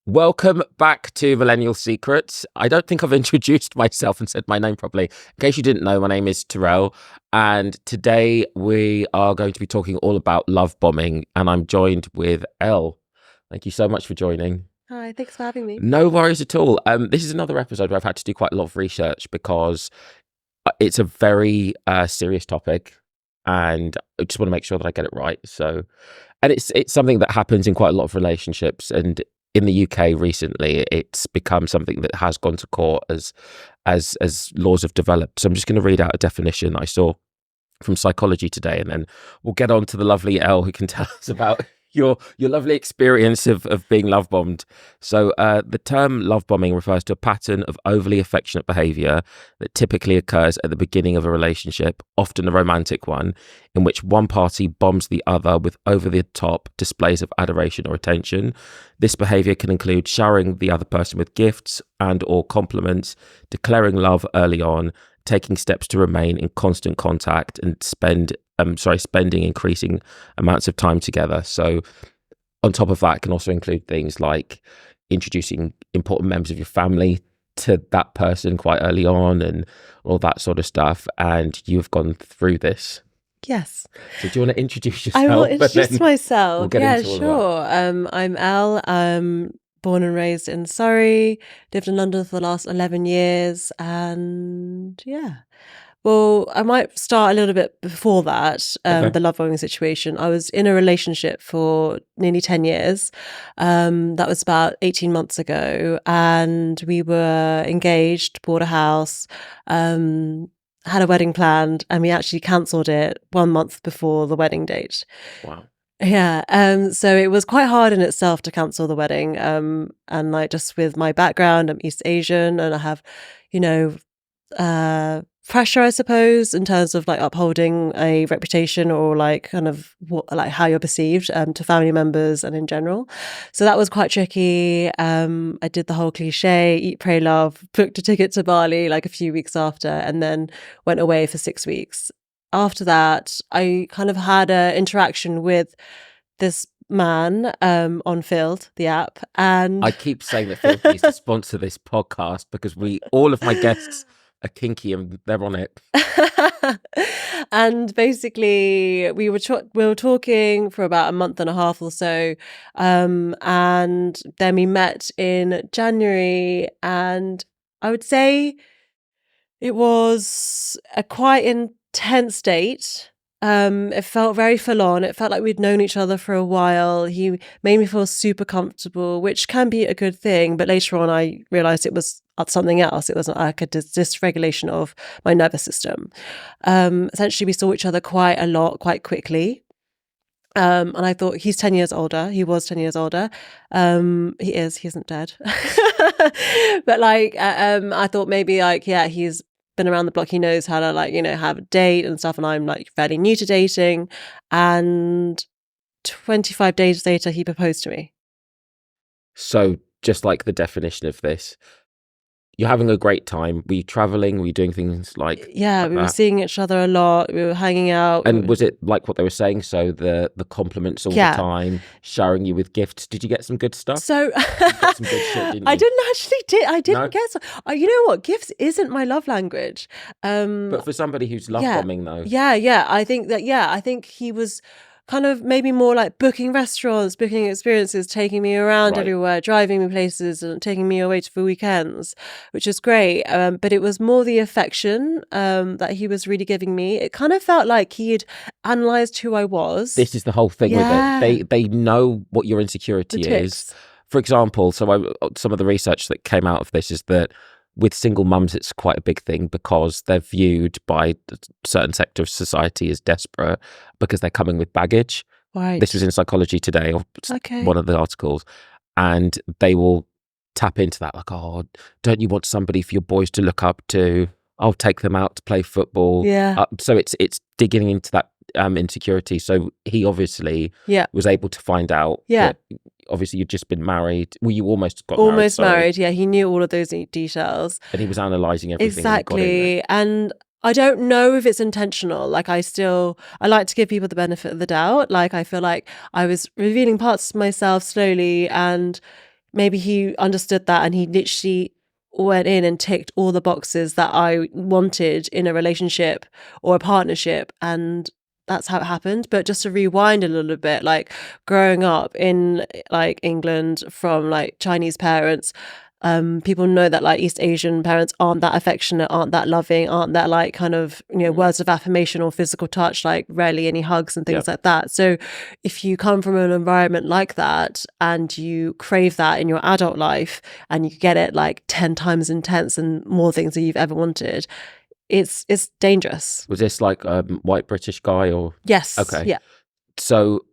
Welcome back to Millennial Secrets. I don't think I've introduced myself and said my name properly. In case you didn't know, my name is Terrell, and today we are going to be talking all about love bombing, and I'm joined with Elle. Thank you so much for joining. Hi, thanks for having me. No worries at all. This is another episode where I've had to do quite a lot of research because it's a very serious topic, and I just want to make sure that I get it right. And it's something that happens in quite a lot of relationships, and in the UK recently, it's become something that has gone to court as laws have developed. So I'm just going to read out a definition I saw from Psychology Today, and then we'll get on to the lovely Elle who can tell us about your lovely experience of being love bombed. So the term love bombing refers to a pattern of overly affectionate behavior that typically occurs at the beginning of a relationship, often a romantic one, in which one party bombs the other with over-the-top displays of adoration or attention. This behavior can include showering the other person with gifts and or compliments, declaring love early on, taking steps to remain in constant contact, and spending increasing amounts of time together. So on top of that, it can also include things like introducing important members of your family to that person quite early on and all that sort of stuff. And you've gone through this. Yes. So do you want to introduce yourself? I will introduce myself. We'll get into all sure. I'm Elle. I'm born and raised in Surrey, lived in London for the last 11 years. And yeah. Well, I might start a little bit before that, Okay. the love bombing situation. I was in a relationship for nearly 10 years. That was about 18 months ago. And we were engaged, bought a house, had a wedding planned, and we actually cancelled it 1 month before the wedding date. Wow. Yeah. So it was quite hard in itself to cancel the wedding. And like just with my background, I'm East Asian and I have, pressure, I suppose, in terms of like upholding a reputation or like kind of like how you're perceived to family members and in general. So that was quite tricky. I did the whole cliche, eat, pray, love, booked a ticket to Bali like a few weeks after, and then went away for 6 weeks. After that, I kind of had an interaction with this man on Field, the app, and I keep saying that Field needs to sponsor this podcast because all of my guests are kinky and they're on it. And basically we were talking for about a month and a half or so, and then we met in January, and I would say it was a quite intense date. It felt very full on. It felt like we'd known each other for a while. He made me feel super comfortable, which can be a good thing. But later on, I realized it was something else. It was like a dysregulation of my nervous system. Essentially, we saw each other quite a lot, quite quickly. And I thought, he's 10 years older. He was 10 years older. He isn't dead. But like, I thought maybe like, yeah, he's been around the block, he knows how to like, have a date and stuff, and I'm like fairly new to dating. And 25 days later he proposed to me. So just like the definition of this, you're having a great time. Were you traveling? Were you doing things like we were seeing each other a lot, we were hanging out. And was it like what they were saying, so the compliments all the time, showering you with gifts? Did you get some good stuff? So you got some good shit, didn't you? I didn't get some. You know what, gifts isn't my love language, but for somebody who's love bombing though, I think he was kind of maybe more like booking restaurants, booking experiences, taking me around everywhere, driving me places and taking me away for weekends, which is great. But it was more the affection that he was really giving me. It kind of felt like he had analysed who I was. This is the whole thing with it. They know what your insecurity is. For example, some of the research that came out of this is that with single mums, it's quite a big thing because they're viewed by a certain sector of society as desperate because they're coming with baggage. Right. This was in Psychology Today, or one of the articles, and they will tap into that like, oh, don't you want somebody for your boys to look up to? I'll take them out to play football. Yeah. So it's digging into that insecurity. So he obviously was able to find out that obviously you'd just been married. Well, you almost married. Yeah, he knew all of those details. And he was analysing everything. Exactly. And I don't know if it's intentional. Like I like to give people the benefit of the doubt. Like I feel like I was revealing parts of myself slowly, and maybe he understood that and he literally went in and ticked all the boxes that I wanted in a relationship or a partnership, and that's how it happened. But just to rewind a little bit, like growing up in like England from like Chinese parents, people know that like East Asian parents aren't that affectionate, aren't that loving, aren't that like kind of, you know, words of affirmation or physical touch, like rarely any hugs and things like that. So if you come from an environment like that and you crave that in your adult life and you get it like 10 times intense and more things than you've ever wanted, it's dangerous. Was this like a white British guy or? Yes. Okay. Yeah. So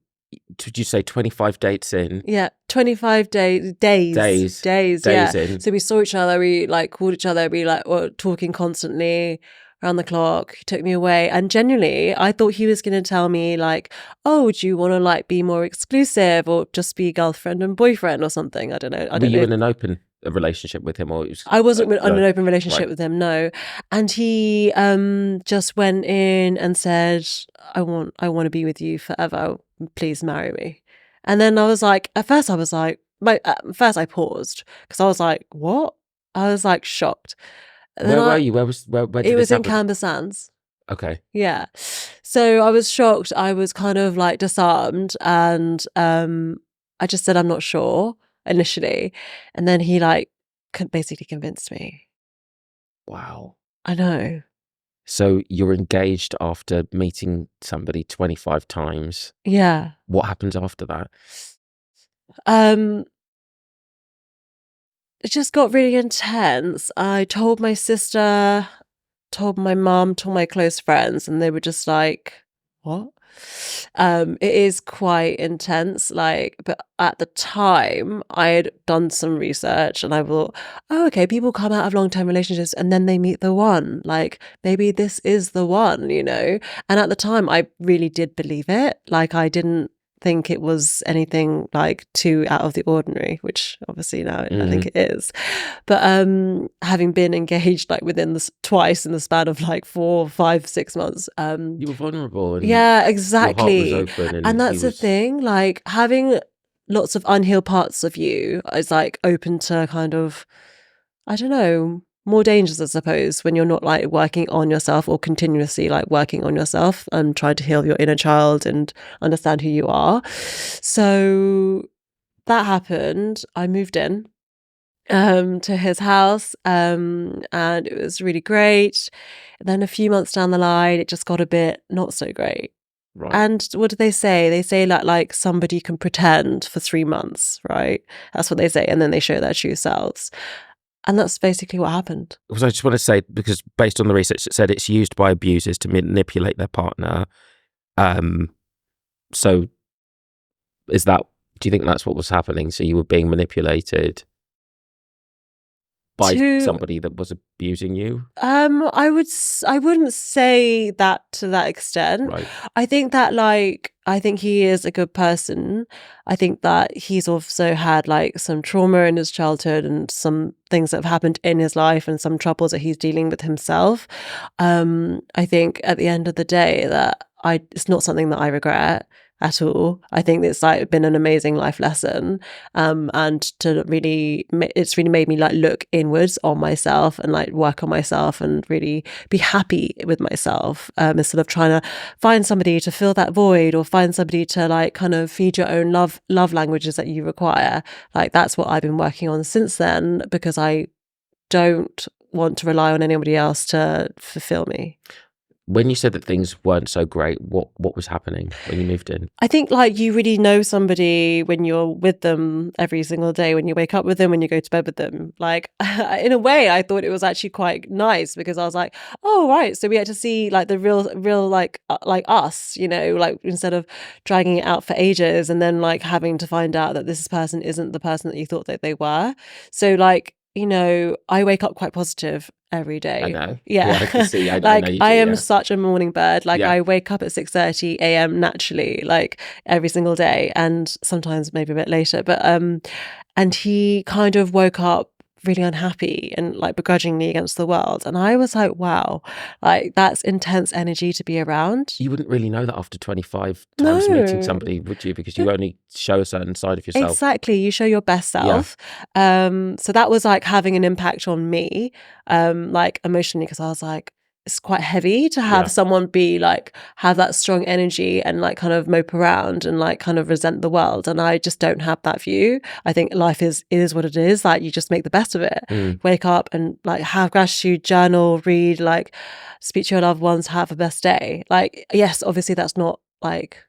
did you say 25 dates in? Yeah, 25 days. Yeah. In. So we saw each other, we like called each other, we like were talking constantly around the clock. He took me away, and genuinely I thought he was going to tell me like, oh, do you want to like be more exclusive or just be girlfriend and boyfriend or something? I don't know. Were you in an open relationship with him, or it was, I wasn't in an open relationship with him, no. And he just went in and said, I want to be with you forever, please marry me. And then I was like, at first I paused because I was like, what? I was like shocked. And where were you? Where did it was in happen? Canberra Sands. Okay. Yeah. So I was shocked. I was kind of like disarmed, and I just said I'm not sure initially, and then he like basically convinced me. Wow. I know. So you're engaged after meeting somebody 25 times. Yeah. What happens after that? It just got really intense. I told my sister, told my mum, told my close friends, and they were just like, what? It is quite intense, like, but at the time I had done some research and I thought, oh, okay, people come out of long-term relationships and then they meet the one, like maybe this is the one, you know. And at the time I really did believe it. Like I didn't think it was anything like too out of the ordinary, which obviously now I think it is. But having been engaged like within this twice in the span of like 4, 5, 6 months, you were vulnerable. And yeah, exactly. Your heart was open, and that's the thing, like having lots of unhealed parts of you is like open to kind of, I don't know, more dangers, I suppose, when you're not like working on yourself or continuously like working on yourself and trying to heal your inner child and understand who you are. So that happened. I moved in to his house, and it was really great. And then a few months down the line, it just got a bit not so great. Right. And what do they say? They say that like somebody can pretend for 3 months, right? That's what they say, and then they show their true selves. And that's basically what happened. Because I just want to say, because based on the research, it said it's used by abusers to manipulate their partner. So do you think that's what was happening? So you were being manipulated by somebody that was abusing you? I wouldn't say that to that extent. Right. I think that I think he is a good person. I think that he's also had like some trauma in his childhood and some things that have happened in his life and some troubles that he's dealing with himself. I think at the end of the day that it's not something that I regret at all. I think it's like been an amazing life lesson, and it's really made me like look inwards on myself and like work on myself and really be happy with myself, instead of trying to find somebody to fill that void or find somebody to like kind of feed your own love languages that you require. Like that's what I've been working on since then, because I don't want to rely on anybody else to fulfill me. When you said that things weren't so great, what was happening when you moved in? I think like you really know somebody when you're with them every single day, when you wake up with them, when you go to bed with them. Like in a way, I thought it was actually quite nice because I was like, oh, right. So we had to see like the real like us, you know, like instead of dragging it out for ages and then like having to find out that this person isn't the person that you thought that they were. So like, you know, I wake up quite positive every day. I know. Yeah. I can see. I like know you do, I am such a morning bird. Like Yeah. I wake up at 6:30 a.m. naturally, like every single day, and sometimes maybe a bit later. But and he kind of woke up really unhappy and like begrudgingly against the world. And I was like, wow, like that's intense energy to be around. You wouldn't really know that after 25 times meeting No. somebody, would you? Because you only show a certain side of yourself. Exactly. You show your best self. So that was like having an impact on me, like emotionally, because I was like, it's quite heavy to have someone be like, have that strong energy and like kind of mope around and like kind of resent the world. And I just don't have that view. I think life is what it is. Like you just make the best of it. Wake up and like have gratitude, journal, read, like speak to your loved ones, have a best day. Like, yes, obviously that's not like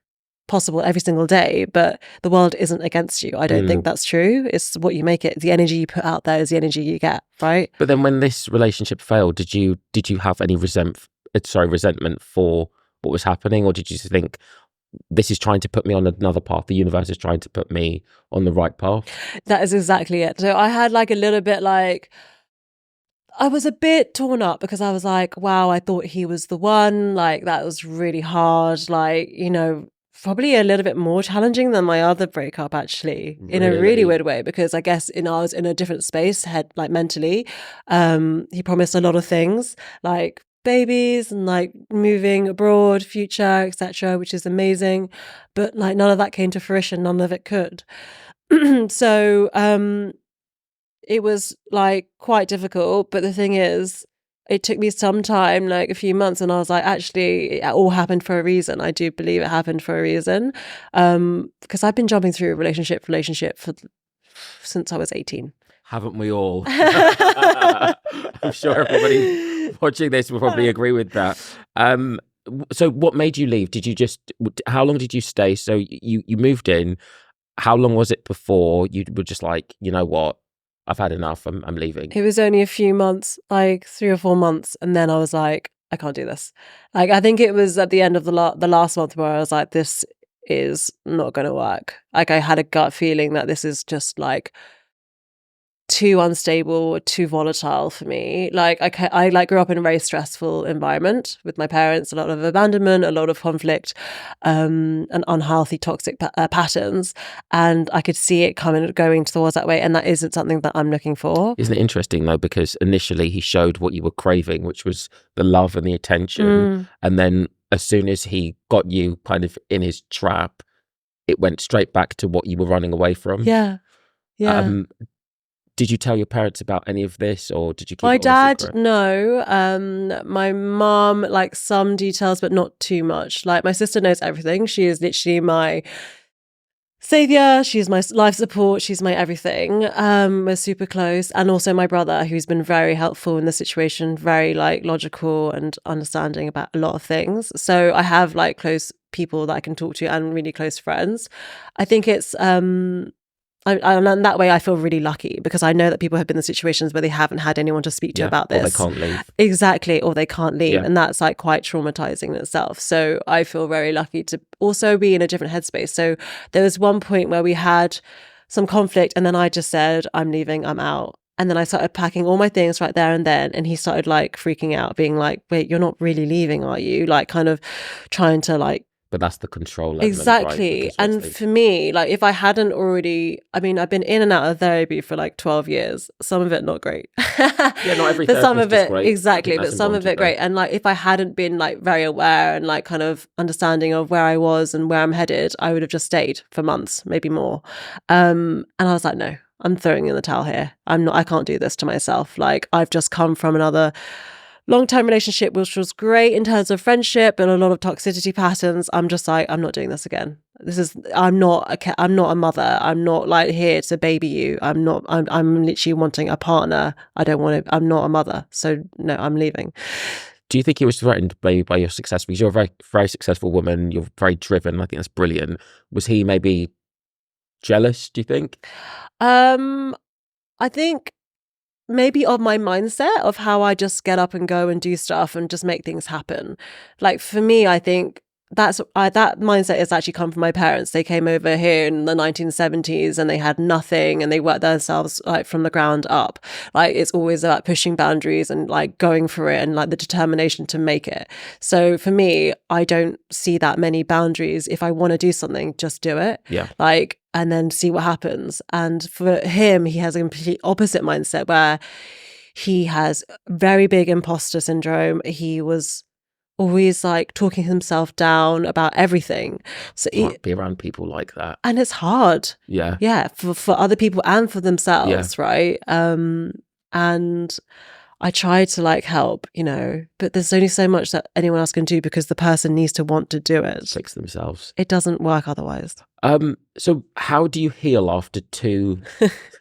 possible every single day, but the world isn't against you. I don't think that's true. It's what you make it. The energy you put out there is the energy you get, right? But then when this relationship failed, did you have any resentment for what was happening, or did you think this is trying to put me on another path, the universe is trying to put me on the right path? That is exactly it. So I had like a little bit like, I was a bit torn up because I was like, wow, I thought he was the one. Like that was really hard. Like, you know, probably a little bit more challenging than my other breakup, actually, in a really weird way, because I guess I was in a different space, like mentally. He promised a lot of things, like babies and like moving abroad, future, etc., which is amazing, but like none of that came to fruition. None of it could. So it was like quite difficult. But the thing is, it took me some time, like a few months, and I was like, actually, it all happened for a reason. I do believe it happened for a reason, because I've been jumping through relationship since I was 18. Haven't we all? I'm sure everybody watching this will probably agree with that. So what made you leave? How long did you stay? So you moved in. How long was it before you were just like, you know what? I've had enough. I'm leaving. It was only a few months, like 3 or 4 months. And then I was like, I can't do this. Like, I think it was at the end of the last month where I was like, this is not going to work. Like, I had a gut feeling that this is just like too unstable, too volatile for me. Like I like grew up in a very stressful environment with my parents, a lot of abandonment, a lot of conflict, and unhealthy toxic patterns, and I could see it going towards that way, and that isn't something that I'm looking for. Isn't it interesting though, because initially he showed what you were craving, which was the love and the attention, and then as soon as he got you kind of in his trap, it went straight back to what you were running away from. Yeah. Did you tell your parents about any of this, or did you keep my it dad? secret? No. My mom, like some details, but not too much. Like my sister knows everything. She is literally my savior. She's my life support. She's my everything. We're super close. And also my brother, who's been very helpful in the situation, very like logical and understanding about a lot of things. So I have like close people that I can talk to and really close friends. I think it's and that way I feel really lucky, because I know that people have been in situations where they haven't had anyone to speak to about this. Or they can't leave. Exactly, or they can't leave. And that's like quite traumatizing in itself. So I feel very lucky to also be in a different headspace. So there was one point where we had some conflict, and then I just said, I'm leaving, I'm out. And then I started packing all my things right there and then. And he started like freaking out, being like, wait, you're not really leaving, are you? Like kind of trying to like, but that's the control element, exactly. Right? And for me, like if I hadn't already, I mean, I've been in and out of therapy for like 12 years, some of it not great. Yeah, not every but some of it, great. exactly, but some of it great. And like if I hadn't been like very aware and like kind of understanding of where I was and where I'm headed, I would have just stayed for months, maybe more. And I was like, no, I'm throwing in the towel here. I can't do this to myself. Like I've just come from another long-term relationship, which was great in terms of friendship and a lot of toxicity patterns. I'm just like, I'm not doing this again. I'm not a mother. I'm not like here to baby you. I'm literally wanting a partner. I'm not a mother. So no, I'm leaving. Do you think he was threatened maybe by your success? Because you're a very, very successful woman. You're very driven. I think that's brilliant. Was he maybe jealous, do you think? I think maybe of my mindset of how I just get up and go and do stuff and just make things happen. Like for me, I think that mindset has actually come from my parents. They came over here in the 1970s and they had nothing, and they worked themselves like from the ground up. Like it's always about pushing boundaries and like going for it and like the determination to make it. So for me, I don't see that many boundaries. If I want to do something, just do it. Yeah. Like and then see what happens. And for him, he has a complete opposite mindset where he has very big imposter syndrome. He was always like talking himself down about everything. So Can't be around people like that. and it's hard. Yeah. Yeah, for other people and for themselves, right? And I try to like help, but there's only so much that anyone else can do because the person needs to want to do it. Fix themselves. It doesn't work otherwise. So how do you heal after two?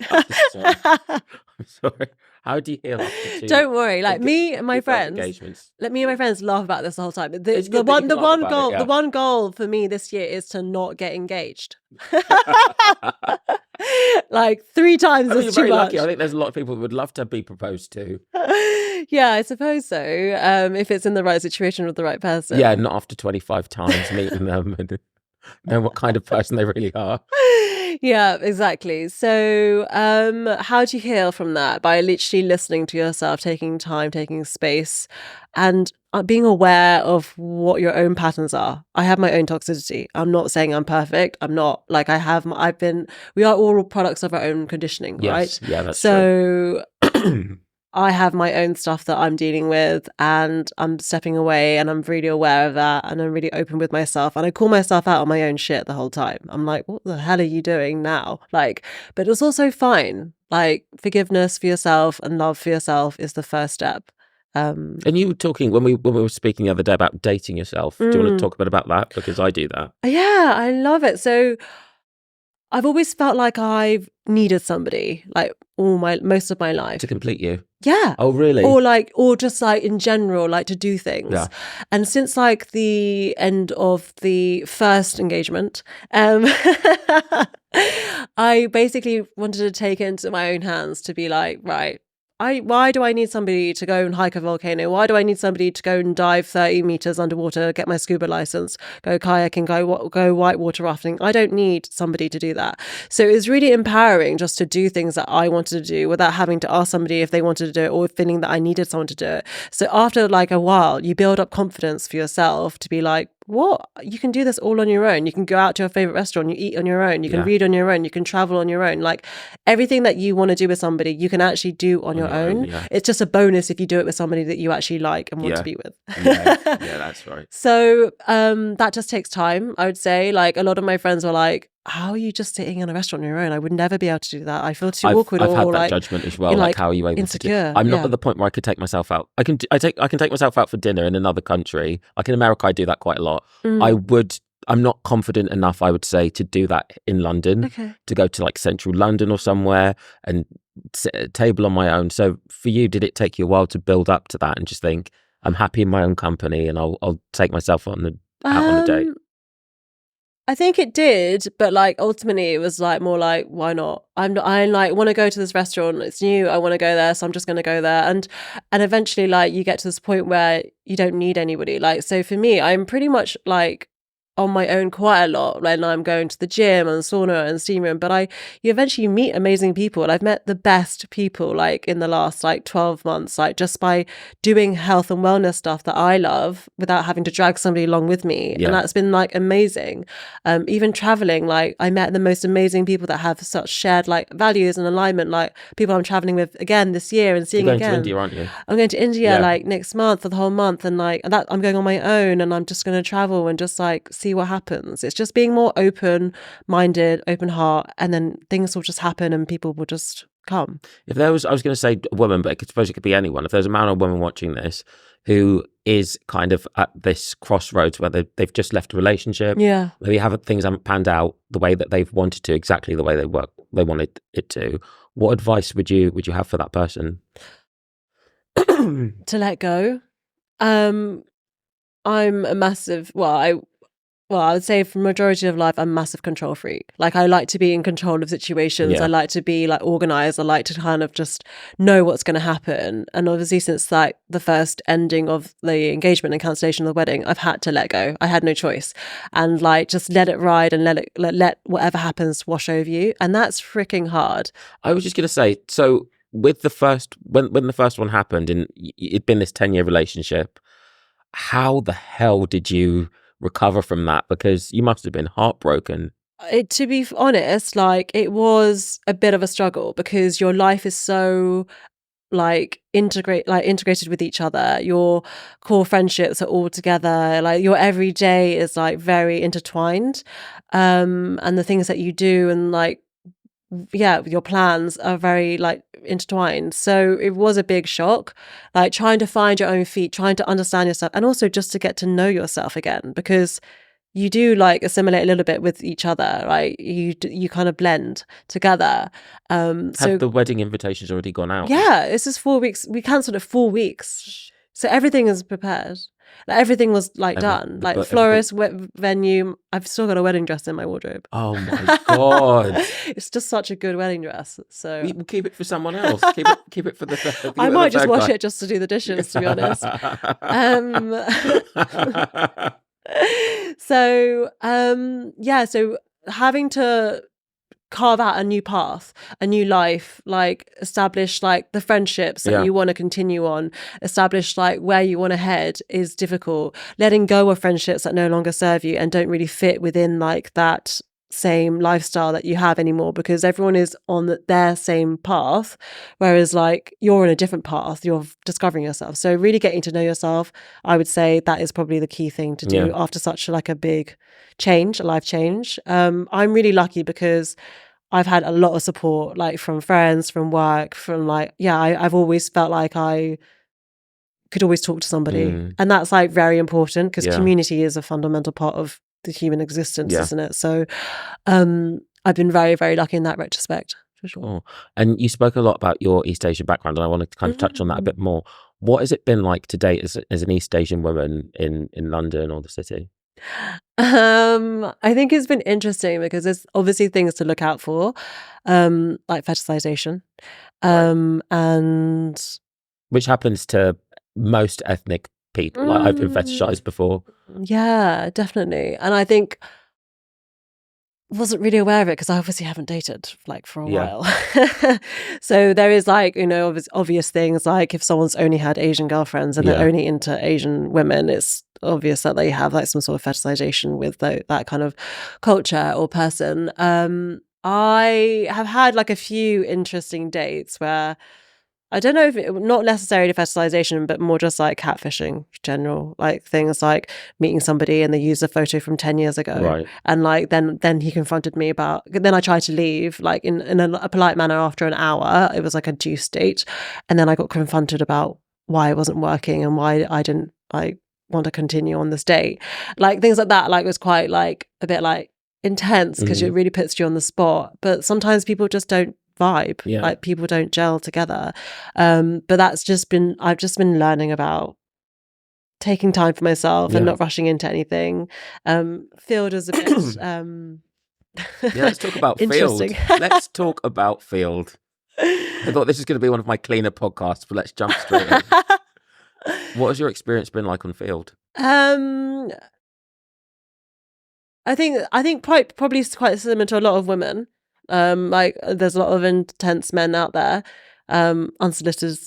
I'm sorry. How do you heal after two? Don't worry. Like me and my friends, engagements. let me and my friends laugh about this the whole time. It's The good that you one can laugh about goal, it, yeah. the one goal for me this year is to not get engaged. Like 3 times You're is too very much. lucky. I think there's a lot of people who would love to be proposed to. Yeah, I suppose so. If it's in the right situation with the right person. Yeah, not after 25 times meeting them and know what kind of person they really are. Yeah, exactly. So how do you heal from that? By literally listening to yourself, taking time, taking space, and being aware of what your own patterns are. I have my own toxicity. I'm not saying I'm perfect. I'm not like we are all products of our own conditioning, Yes, right? yeah, that's true. So I have my own stuff that I'm dealing with, and I'm stepping away, and I'm really aware of that, and I'm really open with myself, and I call myself out on my own shit the whole time. I'm like, what the hell are you doing now? Like, but it's also fine. Like, forgiveness for yourself and love for yourself is the first step. And you were talking when we were speaking the other day about dating yourself. Do you want to talk a bit about that? Because I do that. Yeah, I love it. So I've always felt like I've needed somebody, like most of my life. To complete you. Yeah. Oh, really? Or just like in general, like to do things. Yeah. And since like the end of the first engagement, I basically wanted to take it into my own hands to be like, right, why do I need somebody to go and hike a volcano? Why do I need somebody to go and dive 30 meters underwater, get my scuba license, go kayaking, go whitewater rafting? I don't need somebody to do that. So it was really empowering just to do things that I wanted to do without having to ask somebody if they wanted to do it or feeling that I needed someone to do it. So after like a while, you build up confidence for yourself to be like, what? You can do this all on your own. You can go out to your favorite restaurant, you eat on your own, you can read on your own, you can travel on your own. Like everything that you want to do with somebody, you can actually do on your own. Yeah. It's just a bonus if you do it with somebody that you actually like and want to be with. Yeah, that's right. So that just takes time, I would say. Like a lot of my friends were like, how are you just sitting in a restaurant on your own? I would never be able to do that. I feel too awkward. I've had that like, judgment as well. Like, how are you able insecure, to do? I'm not at the point where I could take myself out. I can take myself out for dinner in another country. Like in America, I do that quite a lot. I'm not confident enough, I would say, to do that in London. Okay. To go to like central London or somewhere and sit at a table on my own. So for you, did it take you a while to build up to that and just think, I'm happy in my own company and I'll take myself out on a date? I think it did, but like ultimately it was like more like, why not? I like want to go to this restaurant. It's new. I want to go there, so I'm just going to go there. And eventually, like you get to this point where you don't need anybody. Like so for me, I'm pretty much like on my own quite a lot. Like I'm going to the gym and sauna and steam room, but you eventually meet amazing people. And I've met the best people like in the last like 12 months, like just by doing health and wellness stuff that I love without having to drag somebody along with me. Yeah. And that's been like amazing. Even traveling, like I met the most amazing people that have such shared like values and alignment, like people I'm traveling with again this year and seeing You're going again. to India, aren't you? I'm going to India like next month for the whole month, and like that I'm going on my own, and I'm just going to travel and just like see what happens. It's just being more open-minded, open heart, and then things will just happen and people will just come. If there was, I was going to say a woman, but I suppose it could be anyone. If there's a man or woman watching this who is kind of at this crossroads where they've just left a relationship, maybe things haven't panned out the way that they've wanted to, exactly the way they wanted it to, what advice would you have for that person? To let go. I'm a massive, I would say for majority of life, I'm a massive control freak. Like I like to be in control of situations. Yeah. I like to be like organized. I like to kind of just know what's going to happen. And obviously since like the first ending of the engagement and cancellation of the wedding, I've had to let go. I had no choice. And like just let it ride and let whatever happens wash over you. And that's freaking hard. I was just going to say, so with the first, when the first one happened and it'd been this 10-year relationship, how the hell did you recover from that? Because you must have been heartbroken. To be honest, like, it was a bit of a struggle because your life is so like integrated with each other. Your core friendships are all together. Like, your everyday is like very intertwined. And the things that you do and like, yeah, your plans are very like intertwined. So it was a big shock, like trying to find your own feet, trying to understand yourself, and also just to get to know yourself again, because you do like assimilate a little bit with each other, right? You kind of blend together. Have the wedding invitations already gone out? Yeah, this is 4 weeks. We cancelled it 4 weeks, so everything is prepared. Like, everything was like done, like florist, venue. I've still got a wedding dress in my wardrobe. Oh my God. It's just such a good wedding dress. So we'll keep it for someone else. Keep it for the I might just wash it just to do the dishes, to be honest. So yeah, so having to carve out a new path, a new life, like establish like the friendships that you want to continue on, establish like where you want to head is difficult. Letting go of friendships that no longer serve you and don't really fit within like that same lifestyle that you have anymore, because everyone is on their same path, whereas like you're on a different path, you're discovering yourself. So really getting to know yourself, I would say that is probably the key thing to do after such like a big change, a life change. I'm really lucky because I've had a lot of support, like from friends, from work, from like, I've always felt like I could always talk to somebody. And that's like very important, because community is a fundamental part of the human existence, isn't it? So I've been very, very lucky in that retrospect, for sure. Oh. And you spoke a lot about your East Asian background, and I wanted to kind of touch on that a bit more. What has it been like to date as an East Asian woman in London or the city? I think it's been interesting because there's obviously things to look out for, like fetishization, and which happens to most ethnic people. Like, I've been fetishized before. Yeah, definitely. And I think wasn't really aware of it because I obviously haven't dated like for a while. So there is like, you know, obvious things like if someone's only had Asian girlfriends and they're only into Asian women, it's obvious that they have like some sort of fetishization with that kind of culture or person. I have had like a few interesting dates where I don't know if not necessarily fetishization, but more just like catfishing, general, like things like meeting somebody and they use a photo from 10 years ago. Right. And like, then he confronted me about, then I tried to leave like in a polite manner after an hour. It was like a due date. And then I got confronted about why it wasn't working and why I didn't like want to continue on this date. Like things like that, like was quite like a bit like intense because it really puts you on the spot. But sometimes people just don't vibe, like people don't gel together, but that's just been, I've just been learning about taking time for myself and not rushing into anything. Field is a bit let's talk about Field. Let's talk about Field. I thought this is going to be one of my cleaner podcasts, but let's jump straight in. What has your experience been like on Field? I think probably quite similar to a lot of women. Like there's a lot of intense men out there, unsolicited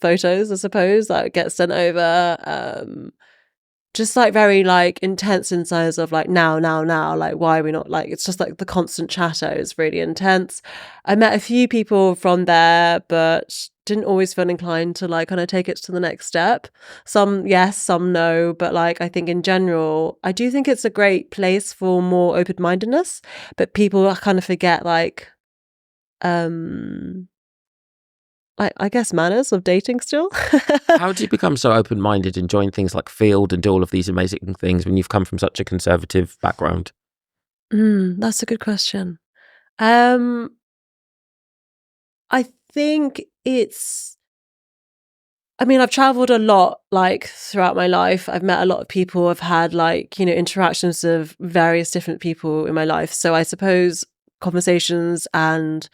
photos, I suppose, that get sent over, just like very like intense insights of like now, like why are we not, like it's just like the constant chatter is really intense. I met a few people from there, but didn't always feel inclined to like kind of take it to the next step. Some yes, some no, but like I think in general I do think it's a great place for more open-mindedness, but people kind of forget like I guess manners of dating still. How do you become so open-minded and join things like Field and do all of these amazing things when you've come from such a conservative background? That's a good question. I think I've traveled a lot like throughout my life. I've met a lot of people. I've had like, you know, interactions of various different people in my life. So I suppose conversations and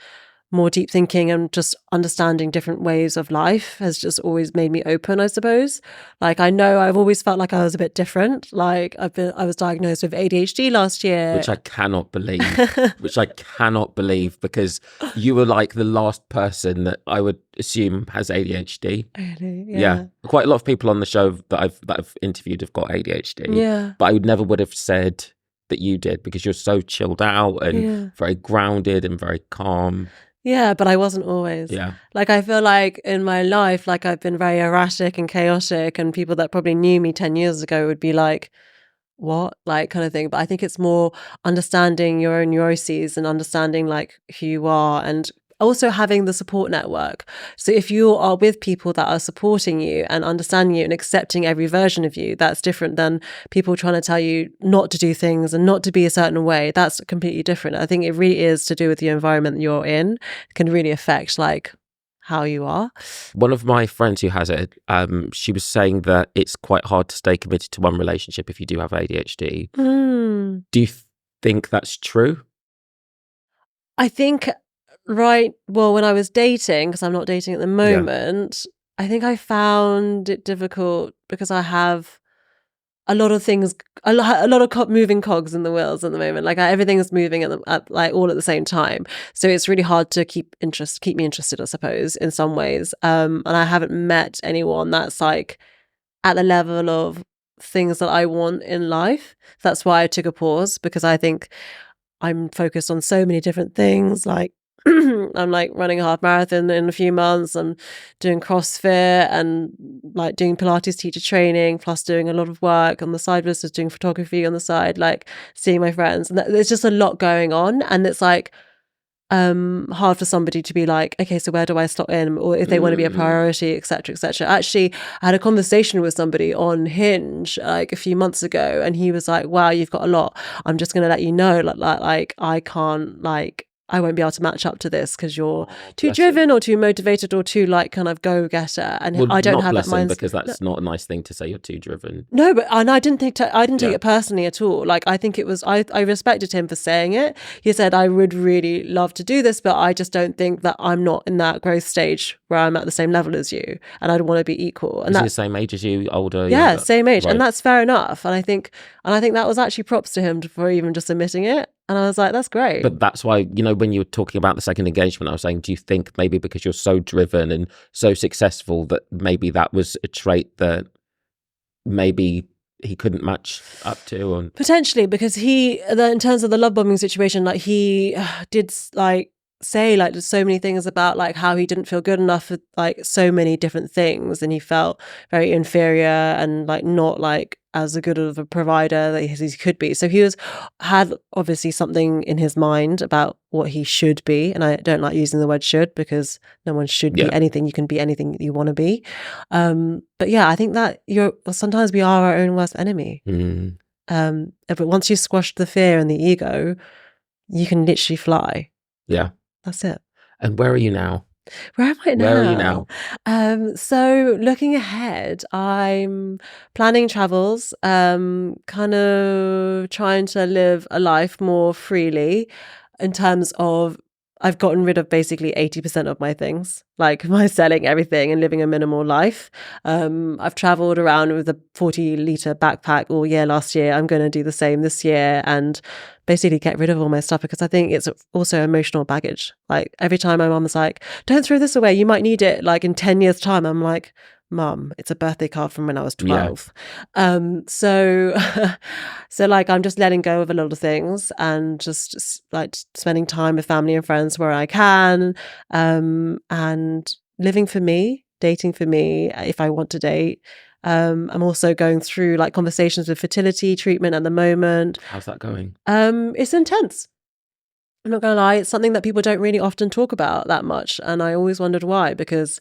more deep thinking and just understanding different ways of life has just always made me open, I suppose. Like, I know I've always felt like I was a bit different. Like I was diagnosed with ADHD last year. Which I cannot believe. Because you were like the last person that I would assume has ADHD. Really? Yeah. Quite a lot of people on the show that I've interviewed have got ADHD. Yeah. But I would have said that you did, because you're so chilled out and Yeah. very grounded and very calm. Yeah, but I wasn't always. Yeah. Like, I feel like in my life, like, I've been very erratic and chaotic, and people that probably knew me 10 years ago would be like, what? Like, kind of thing. But I think it's more understanding your own neuroses and understanding like who you are, and also having the support network. So if you are with people that are supporting you and understanding you and accepting every version of you, that's different than people trying to tell you not to do things and not to be a certain way. That's completely different. I think it really is to do with the environment that you're in. It can really affect like how you are. One of my friends who has it, she was saying that it's quite hard to stay committed to one relationship if you do have ADHD. Do you think that's true? I think, well, when I was dating, because I'm not dating at the moment, I think I found it difficult because I have a lot of things, a lot of moving cogs in the wheels at the moment. Like everything is moving at like all at the same time. So it's really hard to keep me interested, I suppose, in some ways. And I haven't met anyone that's like at the level of things that I want in life. That's why I took a pause, because I think I'm focused on so many different things. Like I'm like running a half marathon in a few months. I'm doing CrossFit and like doing Pilates teacher training, plus doing a lot of work on the side versus doing photography on the side, like seeing my friends. And there's just a lot going on. And it's like hard for somebody to be like, okay, so where do I slot in, or if they want to be a priority, etc., etc. Actually, I had a conversation with somebody on Hinge like a few months ago, and he was like, wow, you've got a lot. I'm just going to let you know, like I can't, like I won't be able to match up to this because you're too driven or too motivated or too like kind of go-getter, and I don't have that mindset, because that's not a nice thing to say, you're too driven. No, but and I didn't take it personally at all. Like I think it was, I respected him for saying it. He said, I would really love to do this, but I just don't think that I'm not in that growth stage where I'm at the same level as you, and I don't want to be equal. And that's the same age as you, older? Yeah, younger? Same age, right. And that's fair enough. And I think that was actually props to him for even just admitting it. And I was like, that's great. But that's why, you know, when you were talking about the second engagement, I was saying, do you think maybe because you're so driven and so successful that maybe that was a trait that maybe he couldn't match up to? Or... Potentially, because in terms of the love bombing situation, like he did like say like there's so many things about like how he didn't feel good enough for like so many different things, and he felt very inferior and like not like as good of a provider that he could be. So he had obviously something in his mind about what he should be, and I don't like using the word should because no one should be anything. You can be anything that you want to be. But yeah, I think that sometimes we are our own worst enemy. But once you squash the fear and the ego, you can literally fly. Yeah. That's it. And where are you now? Where am I now? Where are you now? So looking ahead, I'm planning travels, kind of trying to live a life more freely in terms of I've gotten rid of basically 80% of my things, like my selling everything and living a minimal life. I've traveled around with a 40-liter backpack all year last year. I'm going to do the same this year and basically get rid of all my stuff, because I think it's also emotional baggage. Like every time my mum is like, don't throw this away, you might need it like in 10 years time. I'm like, Mum, it's a birthday card from when I was 12. So like I'm just letting go of a lot of things and just like spending time with family and friends where I can, and living for me, dating for me if I want to date. I'm also going through like conversations with fertility treatment at the moment. How's that going? It's intense. I'm not gonna lie, it's something that people don't really often talk about that much, and I always wondered why, because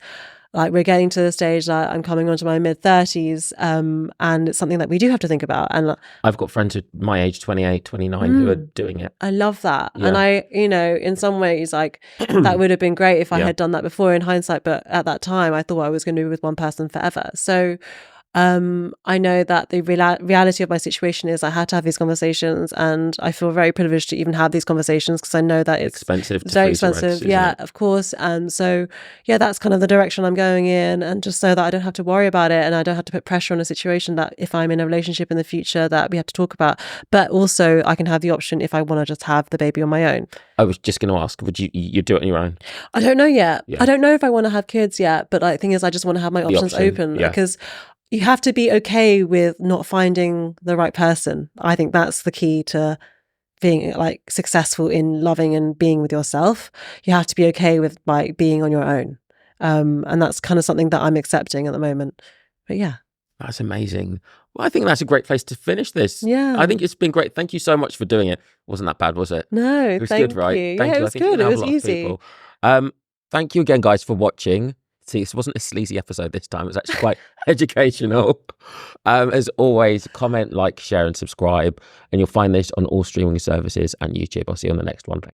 like we're getting to the stage that I'm coming onto my mid-30s, and it's something that we do have to think about. And I've got friends at my age, 28, 29, who are doing it. I love that. And I, in some ways, like that would have been great if I had done that before in hindsight. But at that time, I thought I was going to be with one person forever. So I know that the reality of my situation is I had to have these conversations, and I feel very privileged to even have these conversations because I know that it's expensive. Very expensive. Yeah, of course. And so, that's kind of the direction I'm going in, and just so that I don't have to worry about it, and I don't have to put pressure on a situation that if I'm in a relationship in the future that we have to talk about. But also I can have the option if I want to just have the baby on my own. I was just going to ask, would you do it on your own? I don't know yet. I don't know if I want to have kids yet, but the thing is I just want to have my options open, because you have to be okay with not finding the right person. I think that's the key to being like successful in loving and being with yourself. You have to be okay with like being on your own. And that's kind of something that I'm accepting at the moment. But yeah. That's amazing. Well, I think that's a great place to finish this. Yeah. I think it's been great. Thank you so much for doing it. Wasn't that bad, was it? No, It was thank good, right? you. Thank Yeah, you. it I was think you're good. gonna It help was a lot of easy. people. Thank you again, guys, for watching. See, this wasn't a sleazy episode this time. It was actually quite educational. As always, comment, like, share, and subscribe. And you'll find this on all streaming services and YouTube. I'll see you on the next one.